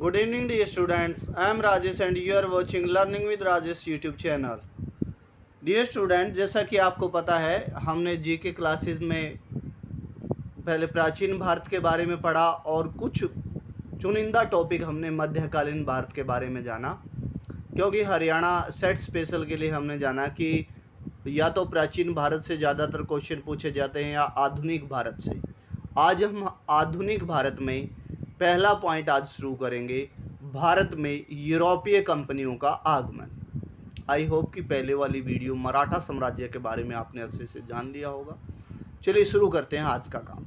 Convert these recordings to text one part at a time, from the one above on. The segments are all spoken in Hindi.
Good evening dear students, I am Rajesh and you are watching Learning with Rajesh YouTube channel। Dear student, जैसा कि आपको पता है हमने जीके क्लासेस में पहले प्राचीन भारत के बारे में पढ़ा और कुछ चुनिंदा टॉपिक हमने मध्यकालीन भारत के बारे में जाना, क्योंकि हरियाणा सेट स्पेशल के लिए हमने जाना कि या तो प्राचीन भारत से ज़्यादातर क्वेश्चन पूछे जाते हैं या आधुनिक भारत से। आज हम आधुनिक भारत में पहला पॉइंट आज शुरू करेंगे, भारत में यूरोपीय कंपनियों का आगमन। आई होप कि पहले वाली वीडियो मराठा साम्राज्य के बारे में आपने अच्छे से जान लिया होगा। चलिए शुरू करते हैं आज का काम।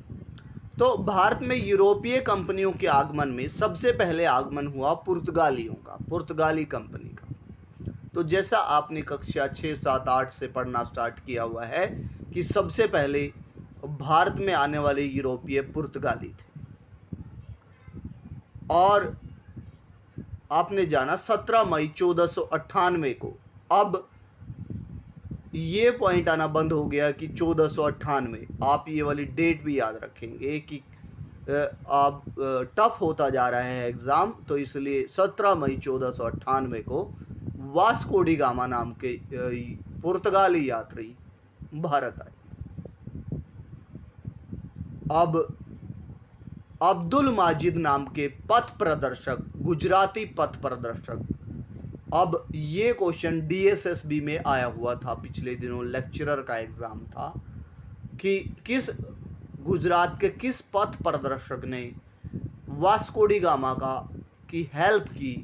तो भारत में यूरोपीय कंपनियों के आगमन में सबसे पहले आगमन हुआ पुर्तगालियों का, पुर्तगाली कंपनी का। तो जैसा आपने कक्षा 6, 7, 8 से पढ़ना स्टार्ट किया हुआ है कि सबसे पहले भारत में आने वाले यूरोपीय पुर्तगाली थे, और आपने जाना 17 मई 1498 को। अब ये पॉइंट आना बंद हो गया कि 1498, आप ये वाली डेट भी याद रखेंगे कि अब टफ होता जा रहा है एग्ज़ाम, तो इसलिए 17 मई 1498 को वास्को डी गामा नाम के पुर्तगाली यात्री भारत आए। अब अब्दुल माजिद नाम के पथ प्रदर्शक, गुजराती पथ प्रदर्शक, अब ये क्वेश्चन डीएसएसबी में आया हुआ था पिछले दिनों, लेक्चरर का एग्ज़ाम था कि किस गुजरात के किस पथ प्रदर्शक ने वास्को डी गामा का की हेल्प की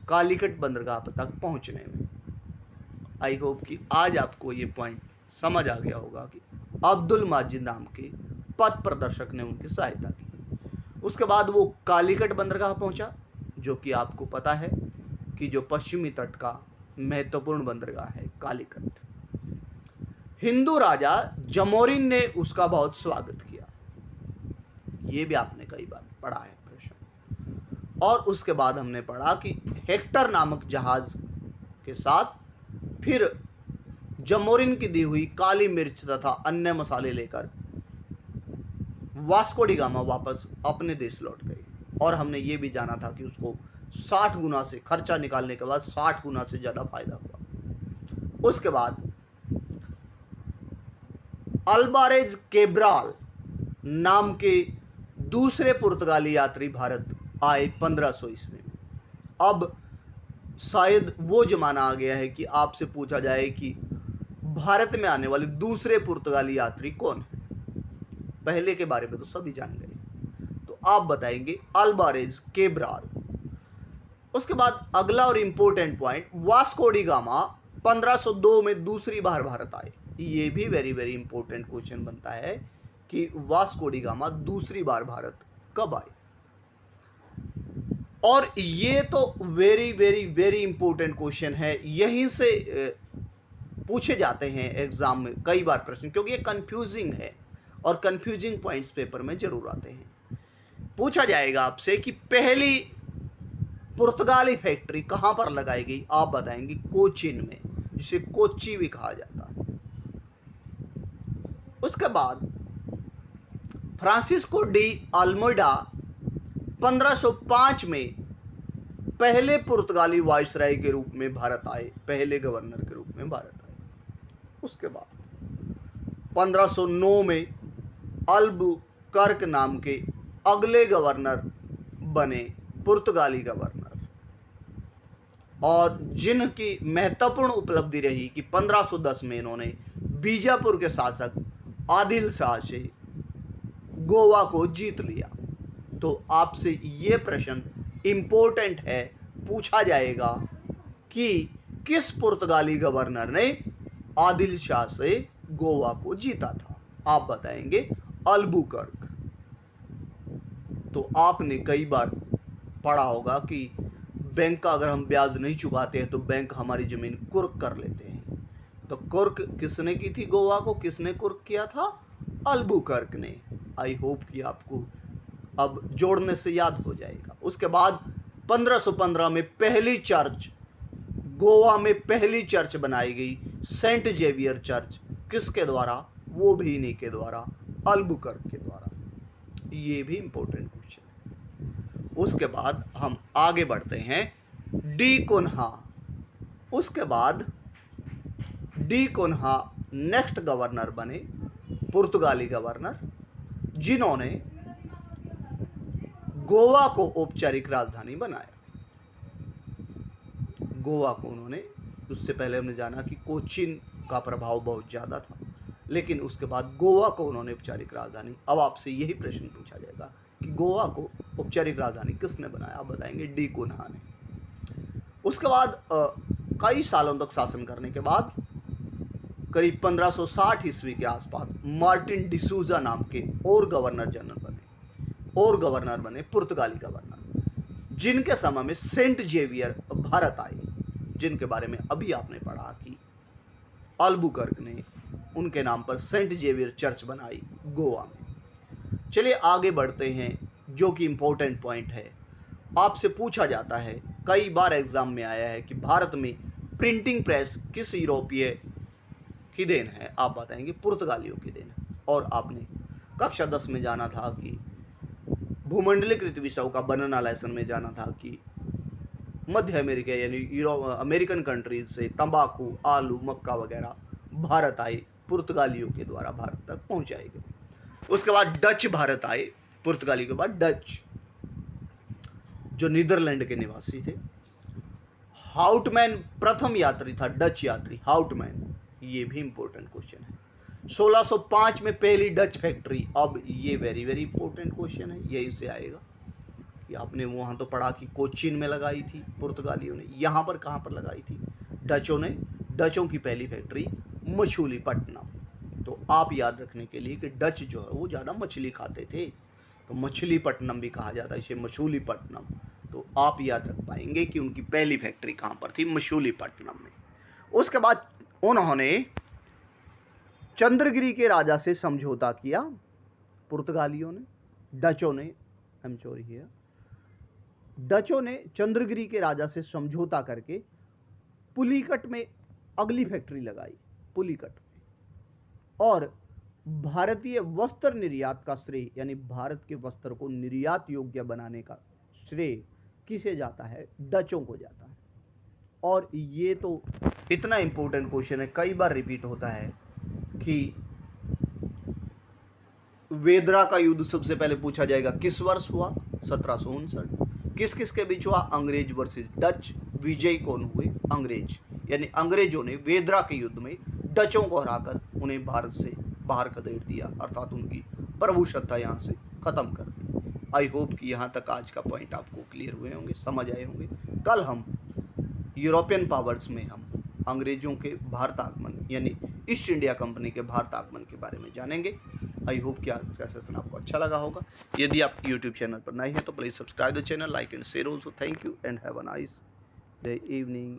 कालीकट बंदरगाह तक पहुंचने में। आई होप कि आज आपको ये पॉइंट समझ आ गया होगा कि अब्दुल माजिद नाम के पथ प्रदर्शक ने उनकी सहायता की। उसके बाद वो कालीकट बंदरगाह पहुंचा, जो कि आपको पता है कि जो पश्चिमी तट का महत्वपूर्ण बंदरगाह है कालीकट। हिंदू राजा जमोरिन ने उसका बहुत स्वागत किया, ये भी आपने कई बार पढ़ा है प्रश्न। और उसके बाद हमने पढ़ा कि हेक्टर नामक जहाज के साथ फिर जमोरिन की दी हुई काली मिर्च तथा अन्य मसाले लेकर वास्को डी गामा वापस अपने देश लौट गए। और हमने ये भी जाना था कि उसको 60 गुना से खर्चा निकालने के बाद 60 गुना से ज़्यादा फायदा हुआ। उसके बाद अल्बारेज केब्राल नाम के दूसरे पुर्तगाली यात्री भारत आए 1500 ईस्वी में। अब शायद वो जमाना आ गया है कि आपसे पूछा जाए कि भारत में आने वाले दूसरे पुर्तगाली यात्री कौन है। पहले के बारे में तो सभी जान गए, तो आप बताएंगे अल्बारेज केब्राल। उसके बाद अगला और important point, Vasco D gamma 1502 में दूसरी बार भारत आए। ये भी वेरी वेरी इंपॉर्टेंट क्वेश्चन बनता है कि वास्को डी गामा दूसरी बार भारत कब आए। और ये तो very very very important question है, यहीं से पूछे जाते हैं एग्जाम में कई बार प्रश्न, क्योंकि ये कंफ्यूजिंग है और कंफ्यूजिंग पॉइंट्स पेपर में जरूर आते हैं। पूछा जाएगा आपसे कि पहली पुर्तगाली फैक्ट्री कहाँ पर लगाई गई, आप बताएंगे कोचीन में, जिसे कोच्चि भी कहा जाता है। उसके बाद फ्रांसिस्को डी अल्मोडा 1505 में पहले पुर्तगाली वाइसराय के रूप में भारत आए, पहले गवर्नर के रूप में भारत आए। उसके बाद 1509 में अल्बुकर्क नाम के अगले गवर्नर बने, पुर्तगाली गवर्नर, और जिनकी महत्वपूर्ण उपलब्धि रही कि 1510 में इन्होंने बीजापुर के शासक आदिल शाह से गोवा को जीत लिया। तो आपसे ये प्रश्न इम्पोर्टेंट है, पूछा जाएगा कि किस पुर्तगाली गवर्नर ने आदिल शाह से गोवा को जीता था, आप बताएंगे अल्बुकर्क। तो आपने कई बार पढ़ा होगा कि बैंक का अगर हम ब्याज नहीं चुकाते हैं तो बैंक हमारी ज़मीन कुर्क कर लेते हैं। तो कुर्क किसने की थी गोवा को, किसने कुर्क किया था, अल्बुकर्क ने। आई होप कि आपको अब जोड़ने से याद हो जाएगा। उसके बाद 1515 में पहली चर्च, गोवा में पहली चर्च बनाई गई, सेंट जेवियर चर्च, किसके द्वारा, वो भी इन्हीं के द्वारा, अल्बुकर्क के द्वारा। ये भी इंपॉर्टेंट क्वेश्चन है। उसके बाद हम आगे बढ़ते हैं डी कुन्हा। उसके बाद डी कुन्हा नेक्स्ट गवर्नर बने, पुर्तगाली गवर्नर, जिन्होंने गोवा को औपचारिक राजधानी बनाया। गोवा को उन्होंने, उससे पहले हमने जाना कि कोचीन का प्रभाव बहुत ज़्यादा था, लेकिन उसके बाद गोवा को उन्होंने औपचारिक राजधानी। अब आपसे यही प्रश्न पूछा जाएगा कि गोवा को औपचारिक राजधानी किसने बनाया? आप बताएंगे डी कुन्हा ने। उसके बाद कई सालों तक शासन करने के बाद करीब 1560 ईस्वी के आसपास मार्टिन डिसूजा नाम के और गवर्नर बने पुर्तगाली गवर्नर, जिनके समय में सेंट जेवियर भारत आए, जिनके बारे में अभी आपने पढ़ा कि अल्बुकर्क ने उनके नाम पर सेंट जेवियर चर्च बनाई गोवा में। चलिए आगे बढ़ते हैं, जो कि इम्पोर्टेंट पॉइंट है। आपसे पूछा जाता है, कई बार एग्जाम में आया है कि भारत में प्रिंटिंग प्रेस किस यूरोपीय की देन है? आप बताएंगे पुर्तगालियों की देन है। और आपने कक्षा 10 में जाना था कि भूमंडलीकृत विषयों का बनना लेसन में जाना था कि मध्य अमेरिका यानी अमेरिकन कंट्रीज से तंबाकू, आलू, मक्का वगैरह भारत आए, पुर्तगालियों के द्वारा भारत तक पहुंचाए गए। उसके बाद डच भारत आए, पुर्तगाली के बाद डच, जो नीदरलैंड के निवासी थे। हाउटमैन प्रथम यात्री था, डच यात्री हाउटमैन। ये भी इंपॉर्टेंट क्वेश्चन है। 1605 में पहली डच फैक्ट्री। अब ये वेरी वेरी इंपॉर्टेंट क्वेश्चन है, यही से आएगा कि आपने वहाँ तो पढ़ा कि कोचीन में लगाई थी पुर्तगालियों ने, यहाँ पर कहाँ पर लगाई थी? डचों ने। डचों की पहली फैक्ट्री मछलीपट्टनम। तो आप याद रखने के लिए कि डच जो है वो ज़्यादा मछली खाते थे, तो मछलीपट्टनम भी कहा जाता है इसे, मछलीपट्टनम। तो आप याद रख पाएंगे कि उनकी पहली फैक्ट्री कहाँ पर थी? मछलीपट्टनम में। उसके बाद उन्होंने चंद्रगिरी के राजा से समझौता किया, पुर्तगालियों ने, डचों ने, डचों ने चंद्रगिरी के राजा से समझौता करके पुलिकट में अगली फैक्ट्री लगाई, पुलिकट में। और भारतीय वस्त्र निर्यात का श्रेय, यानी भारत के वस्त्र को निर्यात योग्य बनाने का श्रेय किसे जाता है? डचों को जाता है। और ये तो इतना इंपॉर्टेंट क्वेश्चन है, कई बार रिपीट होता है कि वेदरा का युद्ध सबसे पहले पूछा जाएगा किस वर्ष हुआ? 1759। किस किस के बीच हुआ? अंग्रेज वर्सेस डच। विजयी कौन हुए? अंग्रेज। यानी अंग्रेजों ने वेदरा के युद्ध में डचों को हराकर उन्हें भारत से बाहर खदेड़ दिया, अर्थात उनकी प्रभुसत्ता यहाँ से खत्म कर दी। आई होप कि यहाँ तक आज का पॉइंट आपको क्लियर हुए होंगे, समझ आए होंगे। कल हम यूरोपियन पावर्स में हम अंग्रेजों के भारत आगमन यानी ईस्ट इंडिया कंपनी के भारत आगमन के बारे में जानेंगे। आई होप कि आज का सेशन आपको अच्छा लगा होगा। यदि आप यूट्यूब चैनल पर नए हैं तो please subscribe the channel, like and share also. Thank you and have a nice day evening.